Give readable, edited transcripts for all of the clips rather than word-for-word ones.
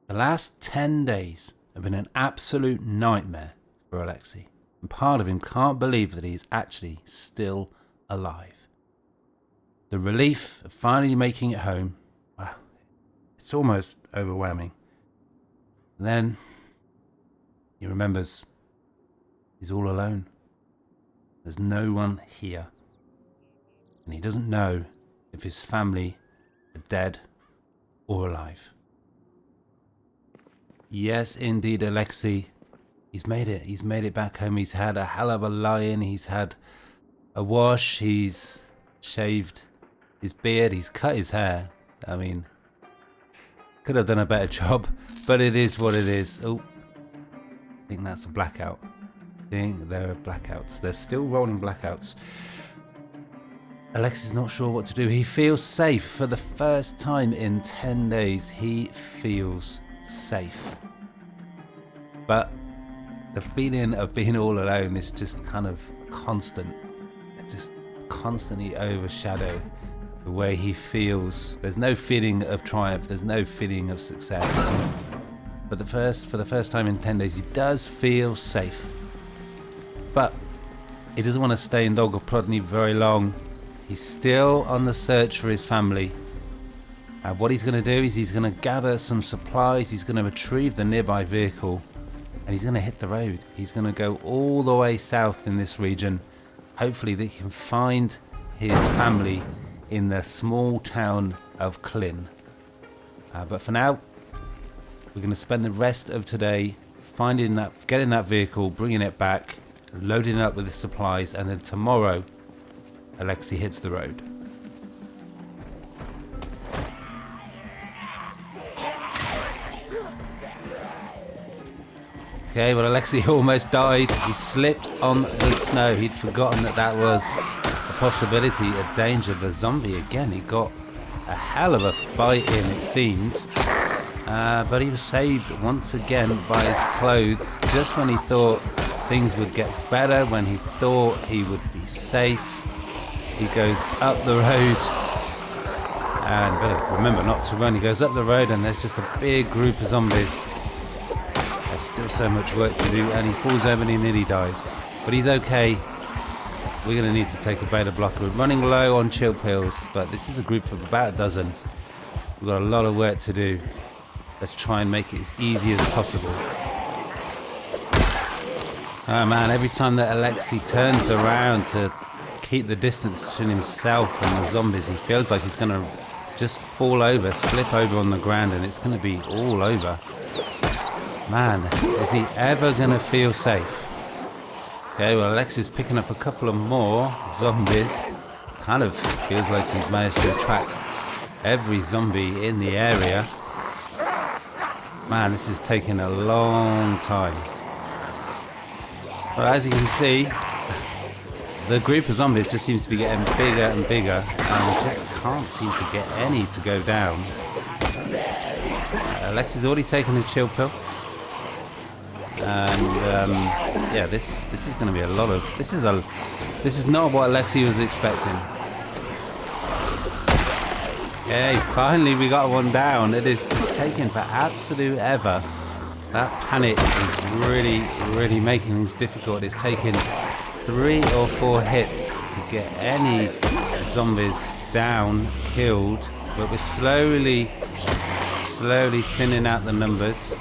The last 10 days have been an absolute nightmare for Alexei, and part of him can't believe that he is actually still alive. The relief of finally making it home, well, it's almost overwhelming. And then he remembers he's all alone. There's no one here. And he doesn't know if his family are dead or alive. Yes, indeed, Alexei. He's made it. He's made it back home. He's had a hell of a lie-in. He's had a wash. He's shaved his beard. He's cut his hair. I mean, could have done a better job, but it is what it is. Oh, I think that's a blackout. I think there are blackouts. They're still rolling blackouts. Alexei's not sure what to do. He feels safe. For the first time in 10 days, he feels safe. But the feeling of being all alone is just kind of constant. It just constantly overshadow the way he feels. There's no feeling of triumph. There's no feeling of success. But for the first time in 10 days, he does feel safe. But he doesn't want to stay in Dolgoprodny very long. He's still on the search for his family. What he's going to do is he's going to gather some supplies. He's going to retrieve the nearby vehicle. And he's going to hit the road. He's going to go all the way south in this region. Hopefully they can find his family in the small town of Klin. But for now, we're going to spend the rest of today getting that vehicle, bringing it back, loading it up with the supplies, and then tomorrow, Alexei hits the road. Okay, well, Alexei almost died. He slipped on the snow. He'd forgotten that was a possibility, a danger. The zombie again. He got a hell of a bite in, it seemed. But he was saved once again by his clothes. Just when he thought things would get better, when he thought he would be safe, he goes up the road. And better remember not to run. He goes up the road and there's just a big group of zombies. There's still so much work to do, and he falls over and he nearly dies. But he's okay. We're going to need to take a beta blocker. We're running low on chill pills, but this is a group of about a dozen. We've got a lot of work to do. Let's try and make it as easy as possible. Oh man, every time that Alexei turns around to keep the distance between himself and the zombies, he feels like he's going to just fall over, slip over on the ground, and it's going to be all over. Man, is he ever going to feel safe? Okay, well, Alexei's picking up a couple of more zombies. Kind of feels like he's managed to attract every zombie in the area. Man, this is taking a long time. Well, as you can see, the group of zombies just seems to be getting bigger and bigger, and we just can't seem to get any to go down. Alexei's already taken a chill pill. And yeah, this is going to be a lot of. This is not what Alexei was expecting. Okay, finally we got one down. It's taking for absolute ever. That panic is really making things difficult. It's taken 3 or 4 hits to get any zombies down, killed, but we're slowly thinning out the numbers.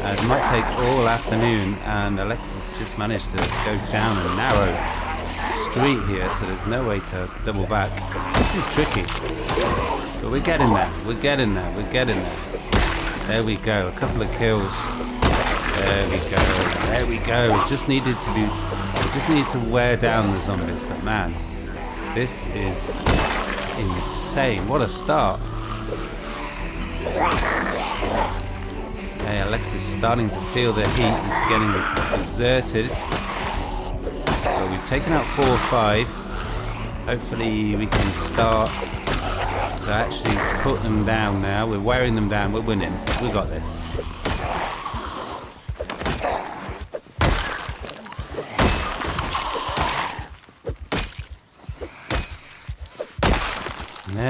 It might take all afternoon, and Alexei's just managed to go down a narrow street here, so there's no way to double back. This is tricky, but we're getting there. We're getting there. There we go. A couple of kills. There we go. We just needed to wear down the zombies, but man, this is insane. What a start. Okay, Alexei's starting to feel the heat. He's getting exerted. So we've taken out 4 or 5. Hopefully we can start to actually put them down now. We're wearing them down. We're winning. We got this.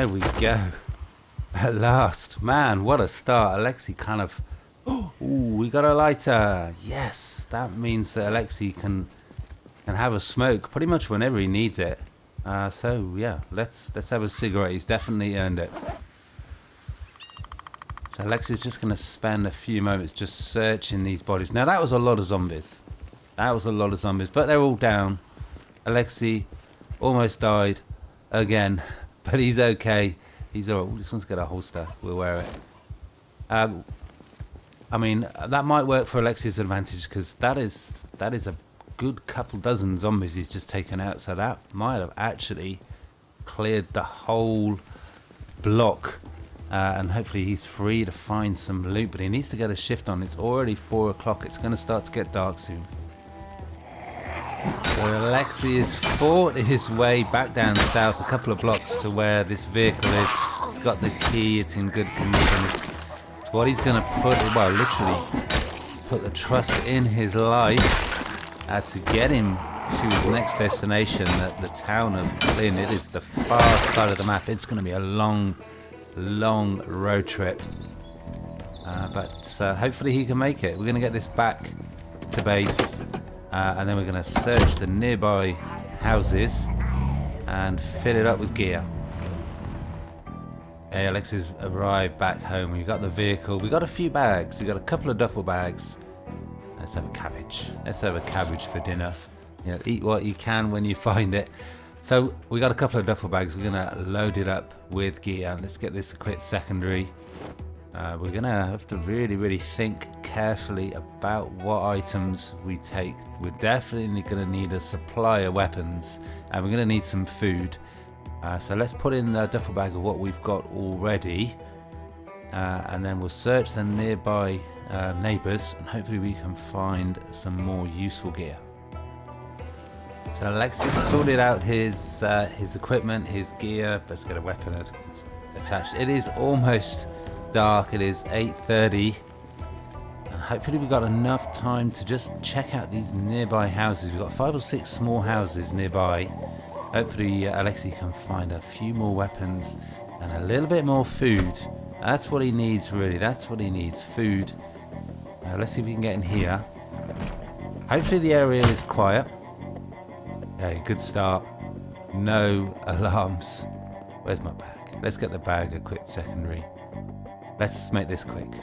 There we go. At last. Man, what a start. Alexei kind of... Ooh, we got a lighter. Yes, that means that Alexei can have a smoke pretty much whenever he needs it. So, yeah, let's have a cigarette. He's definitely earned it. So Alexei's just going to spend a few moments just searching these bodies. Now, that was a lot of zombies. That was a lot of zombies, but they're all down. Alexei almost died again, but he's okay. He's all right. This one's got a holster. We'll wear it. I mean, that might work for Alexei's advantage because that is a good couple dozen zombies he's just taken out. So that might have actually cleared the whole block. And hopefully he's free to find some loot, but he needs to get a shift on. It's already 4 o'clock. It's going to start to get dark soon. So Alexei has fought his way back down south a couple of blocks to where this vehicle is. He's got the key. It's in good condition. It's what he's going to put, well, literally put the trust in his life to get him to his next destination, the town of Klin. It is the far side of the map. It's going to be a long road trip, but hopefully he can make it. We're going to get this back to base, and then we're going to search the nearby houses and fill it up with gear. Okay, Alexei's arrived back home. We've got the vehicle. We've got a few bags. We've got a couple of duffel bags. Let's have a cabbage. Let's have a cabbage for dinner. You know, eat what you can when you find it. So we got a couple of duffel bags. We're going to load it up with gear. Let's get this equipped secondary. We're going to have to really think carefully about what items we take. We're definitely going to need a supply of weapons, and we're going to need some food. So let's put in the duffel bag of what we've got already, and then we'll search the nearby neighbours, and hopefully we can find some more useful gear. So Alexei sorted out his equipment, his gear. Let's get a weapon attached. It is almost dark. It is 8:30, and hopefully we've got enough time to just check out these nearby houses. We've got 5 or 6 small houses nearby. Hopefully Alexei can find a few more weapons and a little bit more food. That's what he needs, really. That's what he needs, food. Now let's see if we can get in here. Hopefully the area is quiet. Okay, good start. No alarms. Where's my bag? Let's get the bag equipped secondary. Let's make this quick.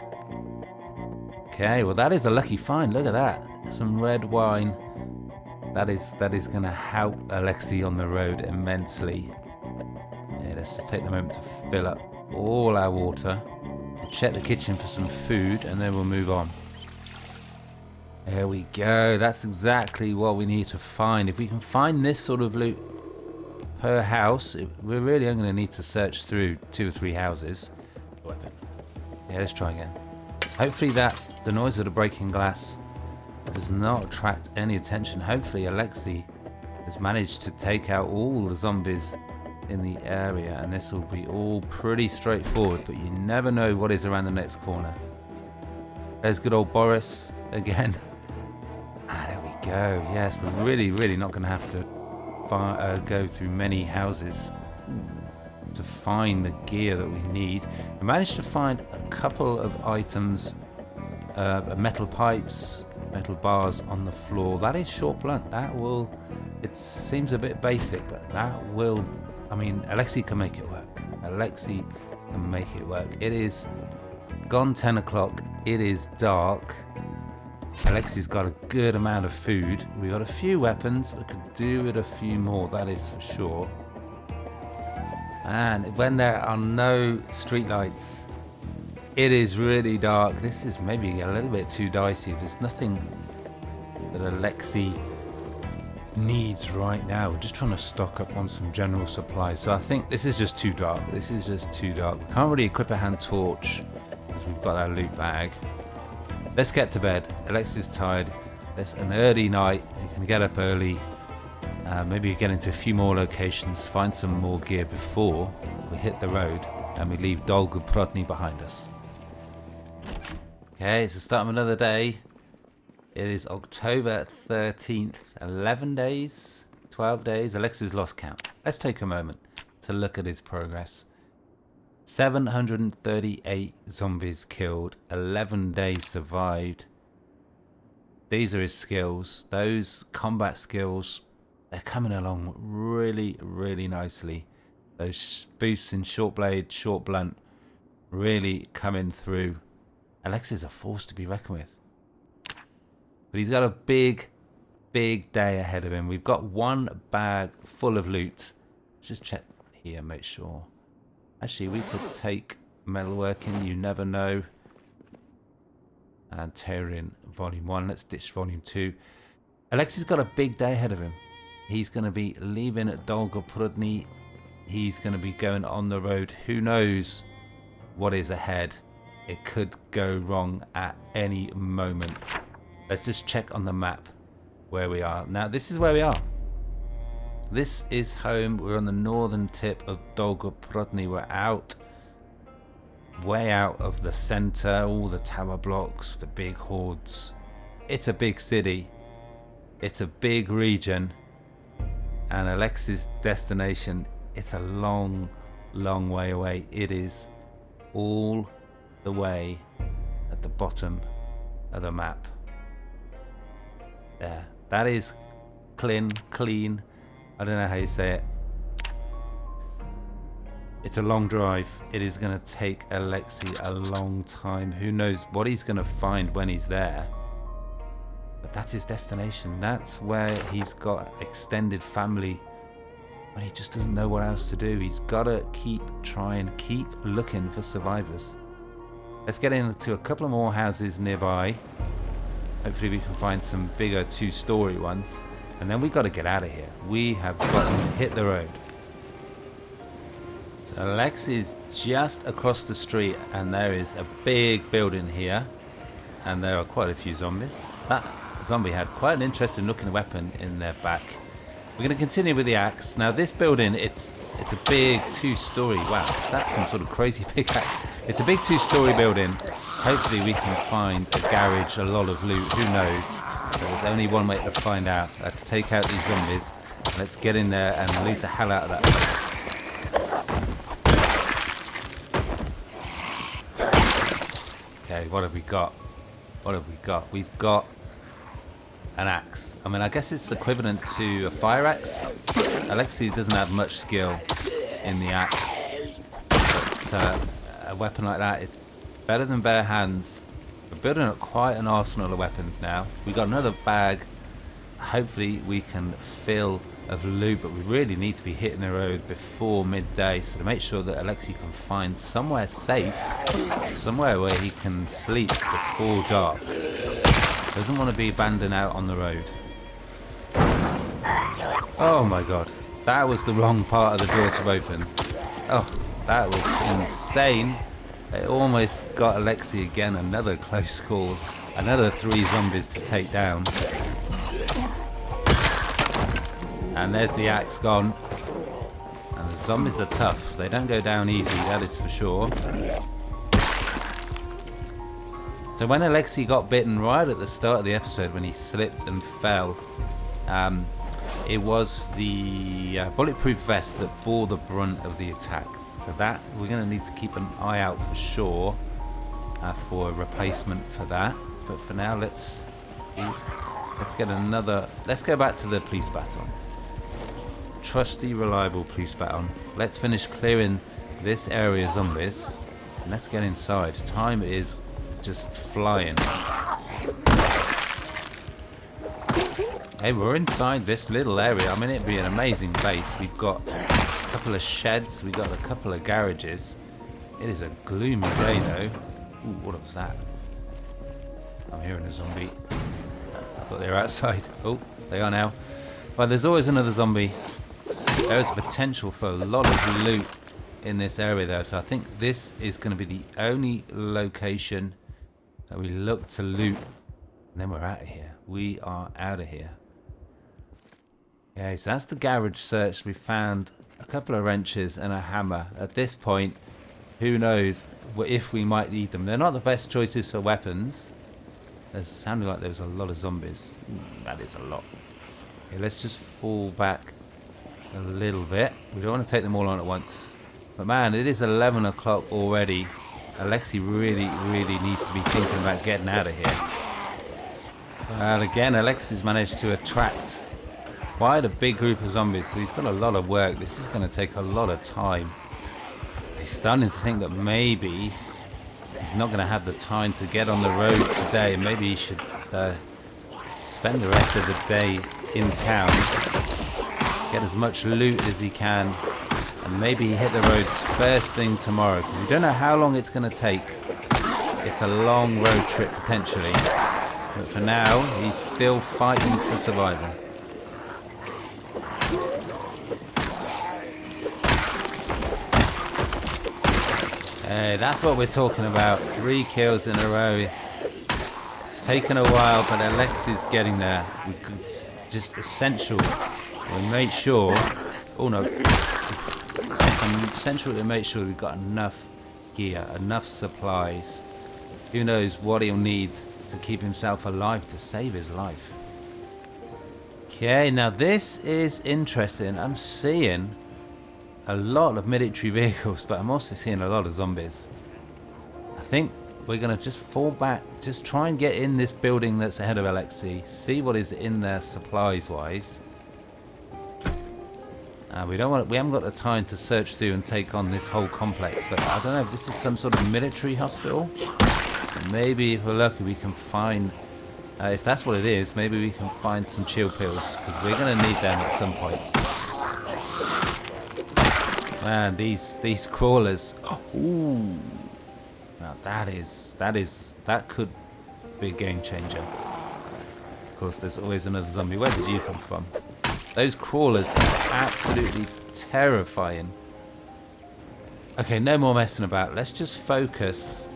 Okay, well that is a lucky find. Look at that. Some red wine. That is going to help Alexei on the road immensely. Yeah, let's just take the moment to fill up all our water. Check the kitchen for some food, and then we'll move on. There we go. That's exactly what we need to find. If we can find this sort of loot per house, we're really only going to need to search through 2 or 3 houses. Weapon. Yeah, let's try again. Hopefully the noise of the breaking glass does not attract any attention. Hopefully Alexei has managed to take out all the zombies in the area, and this will be all pretty straightforward, but you never know what is around the next corner. There's good old Boris again. There we go. Yes, we're really not going to have to go through many houses to find the gear that we need. I managed to find a couple of items, metal pipes, metal bars on the floor. That is short blunt. That will, it seems a bit basic, but that will, I mean, Alexei can make it work. Alexei can make it work. It is gone 10 o'clock. It is dark. Alexei's got a good amount of food. We got a few weapons. We could do with a few more, that is for sure. And when there are no street lights, it is really dark. This is maybe a little bit too dicey. There's nothing that Alexei needs right now. We're just trying to stock up on some general supplies. So I think this is just too dark. This is just too dark. We can't really equip a hand torch because we've got our loot bag. Let's get to bed. Alexei's tired. It's an early night. You can get up early. Maybe get into a few more locations, find some more gear before we hit the road and we leave Dolgoprodny behind us. Okay, it's the start of another day. It is October 13th, 11 days, 12 days. Alexei's lost count. Let's take a moment to look at his progress. 738 zombies killed, 11 days survived. These are his skills. Those combat skills, they're coming along really, really nicely. Those boosts in short blade, short blunt, really coming through. Alexei's a force to be reckoned with. But he's got a big day ahead of him. We've got one bag full of loot. Let's just check here, make sure. Actually, we could take metalworking, you never know. And Tyrion Volume 1. Let's ditch Volume 2. Alexei's got a big day ahead of him. He's going to be leaving at Dolgoprudny. He's going to be going on the road. Who knows what is ahead? It could go wrong at any moment. Let's just check on the map where we are. Now, this is where we are. This is home. We're on the northern tip of Dolgoprudny. We're out, way out of the center, all the tower blocks, the big hordes. It's a big city. It's a big region. And Alexei's destination, it's a long, long way away. It is all the way at the bottom of the map. There. That is Klin. I don't know how you say it. It's a long drive. It is going to take Alexei a long time. Who knows what he's going to find when he's there. But that's his destination. That's where he's got extended family. But he just doesn't know what else to do. He's got to keep trying, keep looking for survivors. Let's get into a couple of more houses nearby. Hopefully we can find some bigger two-story ones. And then we've got to get out of here. We have got to hit the road. So Alexei is just across the street, and there is a big building here. And there are quite a few zombies. That zombie had quite an interesting looking weapon in their back. We're going to continue with the axe. Now this building, it's a big two-story. Wow, that's some sort of crazy big axe. It's a big two-story building. Hopefully we can find a garage, a lot of loot. Who knows? There's only one way to find out. Let's take out these zombies. Let's get in there and loot the hell out of that place. Okay, what have we got? What have we got? We've got an axe. I mean, I guess it's equivalent to a fire axe. Alexei doesn't have much skill in the axe, but a weapon like that, it's better than bare hands. We're building up quite an arsenal of weapons now. We got another bag. Hopefully we can fill of loot, but we really need to be hitting the road before midday, so to make sure that Alexei can find somewhere safe, somewhere where he can sleep before dark. Doesn't want to be abandoned out on the road. Oh my god, that was the wrong part of the door to open. Oh, that was insane. It almost got Alexei again. Another close call. Another 3 zombies to take down. And there's the axe gone. And the zombies are tough. They don't go down easy, that is for sure. So when Alexei got bitten right at the start of the episode, when he slipped and fell, it was the bulletproof vest that bore the brunt of the attack. So that we're going to need to keep an eye out for sure for a replacement for that. But for now, let's get another. Let's go back to the police baton. Trusty, reliable police baton. Let's finish clearing this area of zombies, and let's get inside. Time is just flying. Hey, we're inside this little area. I mean, it'd be an amazing base. We've got a couple of sheds, we got a couple of garages. It is a gloomy day though. Ooh, what was that? I'm hearing a zombie. I thought they were outside. Oh, they are now. Well, there's always another zombie. There is potential for a lot of loot in this area though, so I think this is going to be the only location that we look to loot, and then we're out of here. We are out of here. Okay, so that's the garage search. We found a couple of wrenches and a hammer. At this point, who knows if we might need them. They're not the best choices for weapons. It sounded like there was a lot of zombies. That is a lot. Okay, let's just fall back a little bit. We don't want to take them all on at once. But man, it is 11 o'clock already. Alexei really needs to be thinking about getting out of here. And again, Alexei's managed to attract quite a big group of zombies, so he's got a lot of work. This is going to take a lot of time. He's starting to think that maybe he's not going to have the time to get on the road today. Maybe he should spend the rest of the day in town, get as much loot as he can, and maybe hit the roads first thing tomorrow, because we don't know how long it's going to take. It's a long road trip potentially, but for now he's still fighting for survival. Hey, that's what we're talking about. 3 kills in a row. It's taken a while, but Alexei's getting there. Just essential. We make sure. Oh no. It's essential to make sure we've got enough gear, enough supplies. Who knows what he'll need to keep himself alive, to save his life. Okay, now this is interesting. I'm seeing a lot of military vehicles, but I'm also seeing a lot of zombies. I think we're going to just fall back, just try and get in this building that's ahead of Alexei, see what is in there supplies wise. We haven't got the time to search through and take on this whole complex, but I don't know if this is some sort of military hospital. Maybe if we're lucky we can find, if that's what it is, maybe we can find some chill pills, because we're going to need them at some point. Man, these crawlers. Ooh. Now that could be a game changer. Of course, there's always another zombie. Where did you come from? Those crawlers are absolutely terrifying. Okay, no more messing about. Let's just focus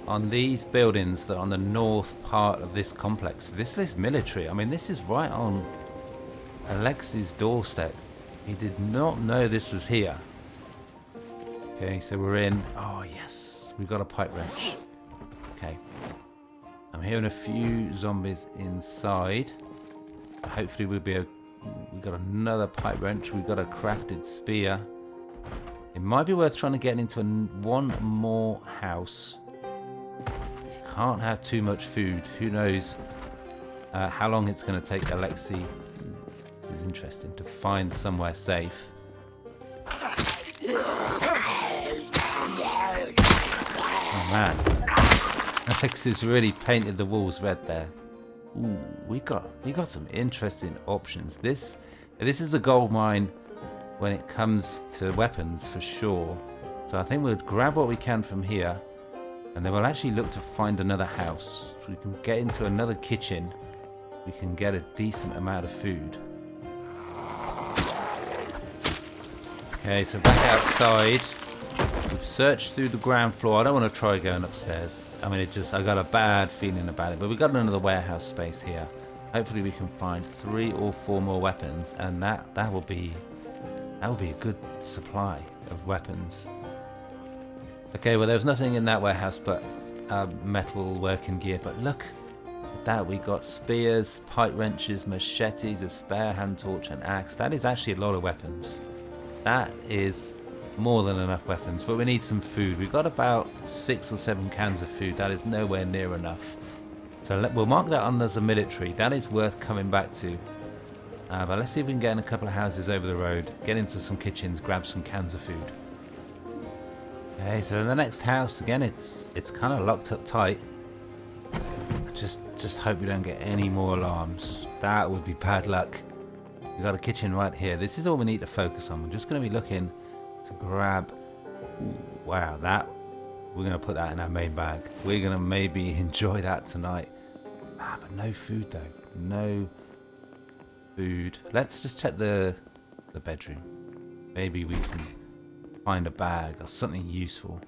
on these buildings that are on the north part of this complex. This is military. I mean, this is right on Alexei's doorstep. He did not know this was here. Okay, so we're in. Oh, yes. We've got a pipe wrench. Okay. I'm hearing a few zombies inside. Hopefully we'll be... We've got another pipe wrench. We've got a crafted spear. It might be worth trying to get into one more house. You can't have too much food. Who knows how long it's going to take Alexei. This is interesting, to find somewhere safe. Oh man, Alexei's really painted the walls red there. Ooh, we got some interesting options. This is a gold mine when it comes to weapons for sure. So I think we'll grab what we can from here, and then we'll actually look to find another house. We can get into another kitchen. We can get a decent amount of food. Okay, so back outside. We've searched through the ground floor. I don't want to try going upstairs. I mean, I got a bad feeling about it. But we've got another warehouse space here. Hopefully we can find 3 or 4 more weapons, and that will be a good supply of weapons. Okay, well there's nothing in that warehouse but metal working gear. But look at that. We got spears, pipe wrenches, machetes, a spare hand torch, and axe. That is actually a lot of weapons. That is more than enough weapons, but we need some food. We've got about 6 or 7 cans of food. That is nowhere near enough. So we'll mark that on as a military. That is worth coming back to. But let's see if we can get in a couple of houses over the road, get into some kitchens, grab some cans of food. Okay, so in the next house, again, it's kind of locked up tight. Just hope we don't get any more alarms. That would be bad luck. We've got a kitchen right here. This is all we need to focus on. We're just going to be looking to grab. Ooh, wow, we're going to put that in our main bag. We're going to maybe enjoy that tonight. But no food though. No food. Let's just check the bedroom. Maybe we can find a bag or something useful.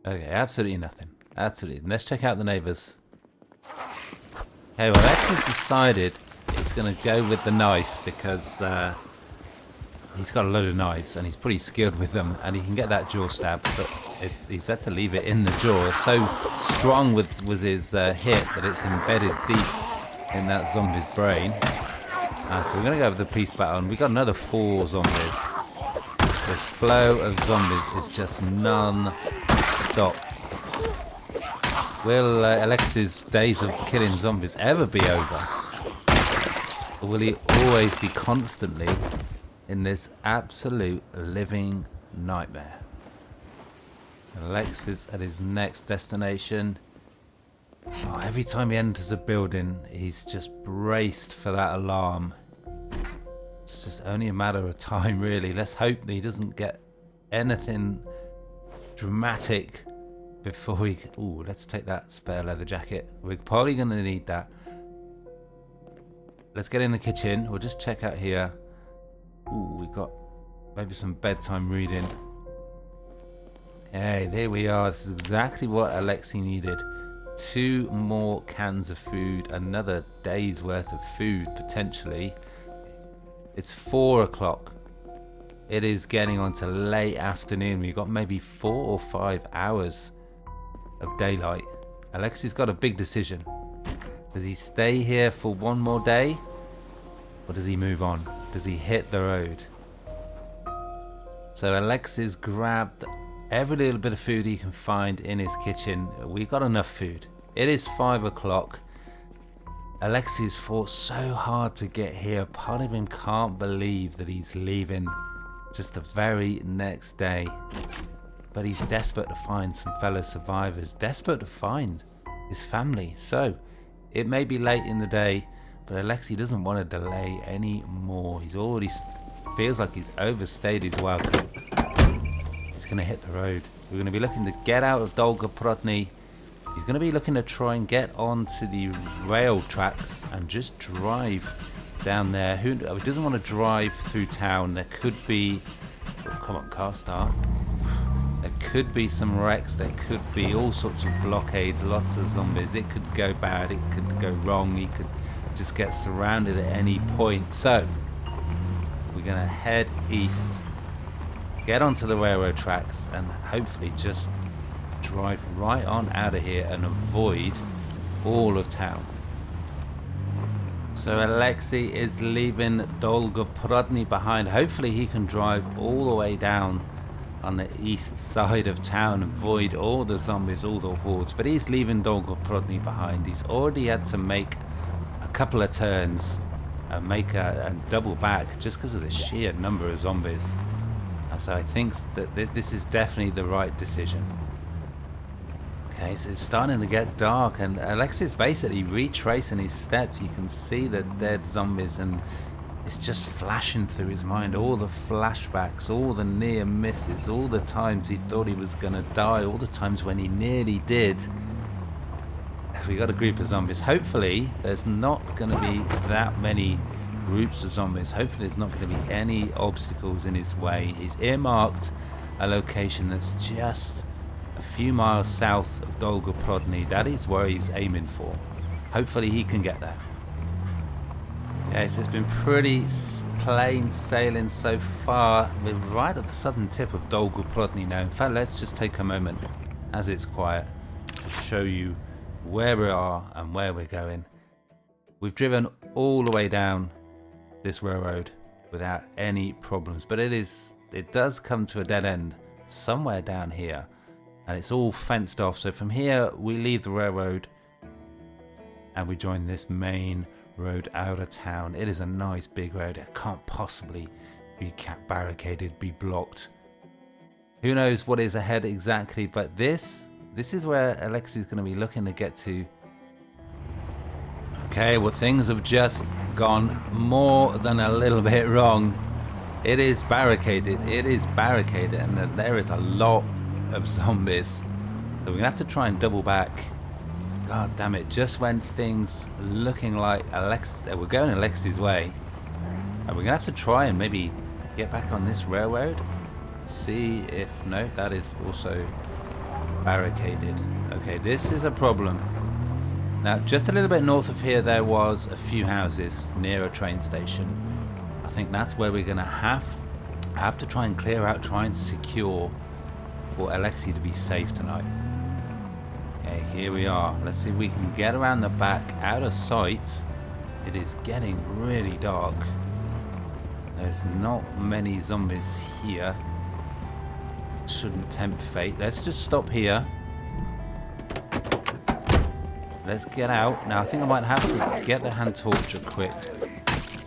Okay, absolutely nothing. Absolutely. Let's check out the neighbours. Okay, well, Alexei's decided he's going to go with the knife because he's got a load of knives and he's pretty skilled with them, and he can get that jaw stab, but he's had to leave it in the jaw. So strong was his hit that it's embedded deep in that zombie's brain. So we're going to go with the peace baton. We got another 4 zombies. The flow of zombies is just non-stop. Will Alexei's days of killing zombies ever be over? Or will he always be constantly in this absolute living nightmare? So Alexei's at his next destination. Oh, every time he enters a building, he's just braced for that alarm. It's just only a matter of time, really. Let's hope that he doesn't get anything dramatic before we... Ooh, let's take that spare leather jacket. We're probably going to need that. Let's get in the kitchen. We'll just check out here. Ooh, we've got maybe some bedtime reading. Hey, there we are. This is exactly what Alexei needed. 2 more cans of food. Another day's worth of food, potentially. It's 4 o'clock. It is getting on to late afternoon. We've got maybe 4 or 5 hours of daylight. Alexei's got a big decision. Does he stay here for 1 more day? Or does he move on? Does he hit the road? So Alexei's grabbed every little bit of food he can find in his kitchen. We've got enough food. It is 5 o'clock. Alexei's fought so hard to get here. Part of him can't believe that he's leaving just the very next day. But he's desperate to find some fellow survivors. Desperate to find his family. So, it may be late in the day, but Alexei doesn't want to delay any more. He's already feels like he's overstayed his welcome. He's going to hit the road. We're going to be looking to get out of Dolgoprodny. He's going to be looking to try and get onto the rail tracks and just drive down there. He doesn't want to drive through town. There could be... Oh, come on, car start. There could be some wrecks. There could be all sorts of blockades, lots of zombies. It could go bad. It could go wrong. He could just get surrounded at any point. So, we're going to head east, get onto the railroad tracks, and hopefully just drive right on out of here and avoid all of town. So Alexei is leaving Dolgoprodny behind. Hopefully he can drive all the way down on the east side of town, avoid all the zombies, all the hordes. But he's leaving Dolgoprodny behind. He's already had to make a couple of turns and make a double back just because of the sheer number of zombies. And so I think that this is definitely the right decision. Okay, so it's starting to get dark, and Alexei's basically retracing his steps. You can see the dead zombies, and it's just flashing through his mind. All the flashbacks, all the near misses, all the times he thought he was going to die, all the times when he nearly did. We got a group of zombies. Hopefully, there's not going to be that many groups of zombies. Hopefully, there's not going to be any obstacles in his way. He's earmarked a location that's just a few miles south of Dolgoprodny. That is where he's aiming for. Hopefully he can get there. Okay, so it's been pretty plain sailing so far. We're right at the southern tip of Dolgoprodny now. In fact, let's just take a moment as it's quiet to show you where we are and where we're going. We've driven all the way down this railroad without any problems, but it does come to a dead end somewhere down here. And it's all fenced off. So from here, we leave the railroad and we join this main road out of town. It is a nice big road. It can't possibly be barricaded, be blocked. Who knows what is ahead exactly, but this is where Alexei's going to be looking to get to. Okay, well, things have just gone more than a little bit wrong. It is barricaded. It is barricaded, and there is a lot of zombies. So we're gonna have to try and double back. God damn it, just when things looking like we're going Alexei's way, and we're gonna have to try and maybe get back on this railroad, see if no, that is also barricaded. Okay, this is a problem. Now just a little bit north of here there was a few houses near a train station. I think that's where we're gonna have to try and clear out, try and secure for Alexei to be safe tonight. Okay, here we are. Let's see if we can get around the back, out of sight. It is getting really dark. There's not many zombies here. shouldn't tempt fate. Let's just stop here. Let's get out. Now, I think I might have to get the hand torch equipped.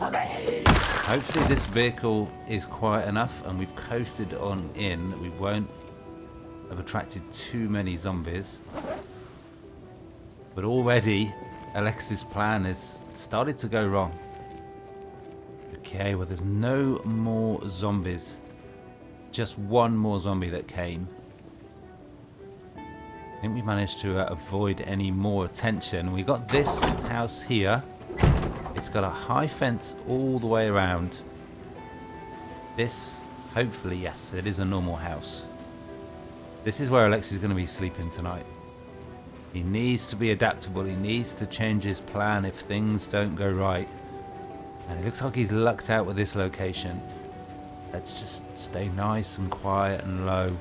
Hopefully this vehicle is quiet enough and we've coasted on in. We won't have attracted too many zombies. But already, Alexei's plan has started to go wrong. Okay, well there's no more zombies. Just one more zombie that came. I think we managed to avoid any more attention. We got this house here. It's got a high fence all the way around. This, hopefully, yes, it is a normal house. This is where Alexei's going to be sleeping tonight. He needs to be adaptable. He needs to change his plan if things don't go right. And it looks like he's lucked out with this location. Let's just stay nice and quiet and low.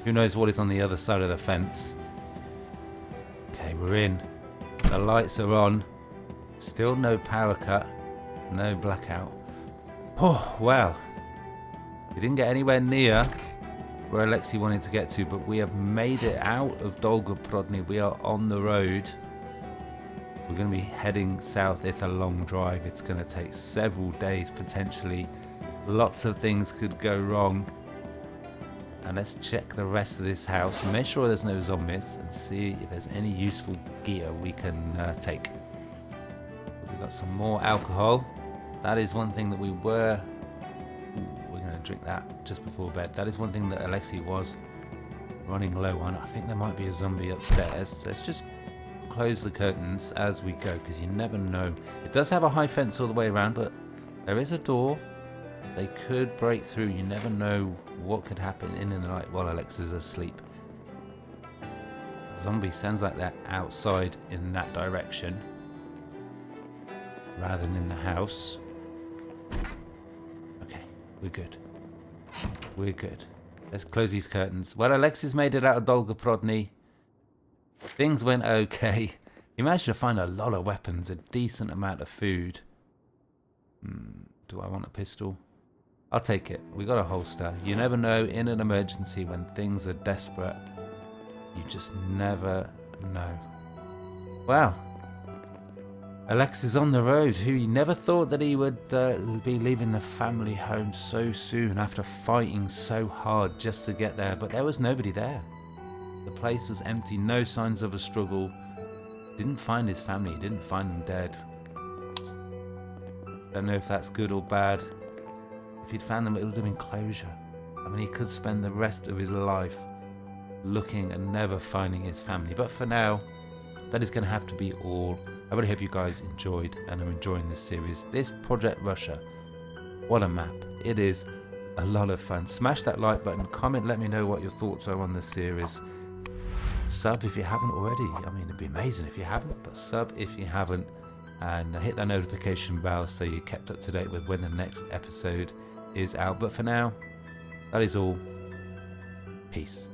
Who knows what is on the other side of the fence. Okay, we're in. The lights are on. Still no power cut. No blackout. Oh, well. We didn't get anywhere near where Alexei wanted to get to, but we have made it out of Dolgoprodny. We are on the road. We're going to be heading south. It's a long drive. It's going to take several days potentially. Lots of things could go wrong. And let's check the rest of this house and make sure there's no zombies and see if there's any useful gear we can take. We've got some more alcohol. That is one thing that we were... Ooh, we're going to drink that just before bed. That is one thing that Alexei was running low on. I think there might be a zombie upstairs. Let's just close the curtains as we go because you never know. It does have a high fence all the way around, but there is a door. They could break through. You never know what could happen in the night while Alexei's asleep. Zombie sounds like they're outside in that direction rather than in the house. Okay, we're good. We're good. Let's close these curtains. Well, Alexei's made it out of Dolgoprodny. Things went okay. He managed to find a lot of weapons, a decent amount of food. Do I want a pistol? I'll take it. We got a holster. You never know in an emergency when things are desperate. You just never know. Well, Alexei's on the road. He never thought that he would be leaving the family home so soon after fighting so hard just to get there. But there was nobody there. The place was empty. No signs of a struggle. Didn't find his family. Didn't find them dead. Don't know if that's good or bad. If he'd found them, it would have been closure. I mean, he could spend the rest of his life looking and never finding his family. But for now, that is going to have to be all. I really hope you guys enjoyed and are enjoying this series. This Project Russia, what a map. It is a lot of fun. Smash that like button, comment, let me know what your thoughts are on the series. Sub if you haven't already. I mean, it'd be amazing if you haven't, but sub if you haven't. And hit that notification bell so you're kept up to date with when the next episode is out. But for now, that is all. Peace.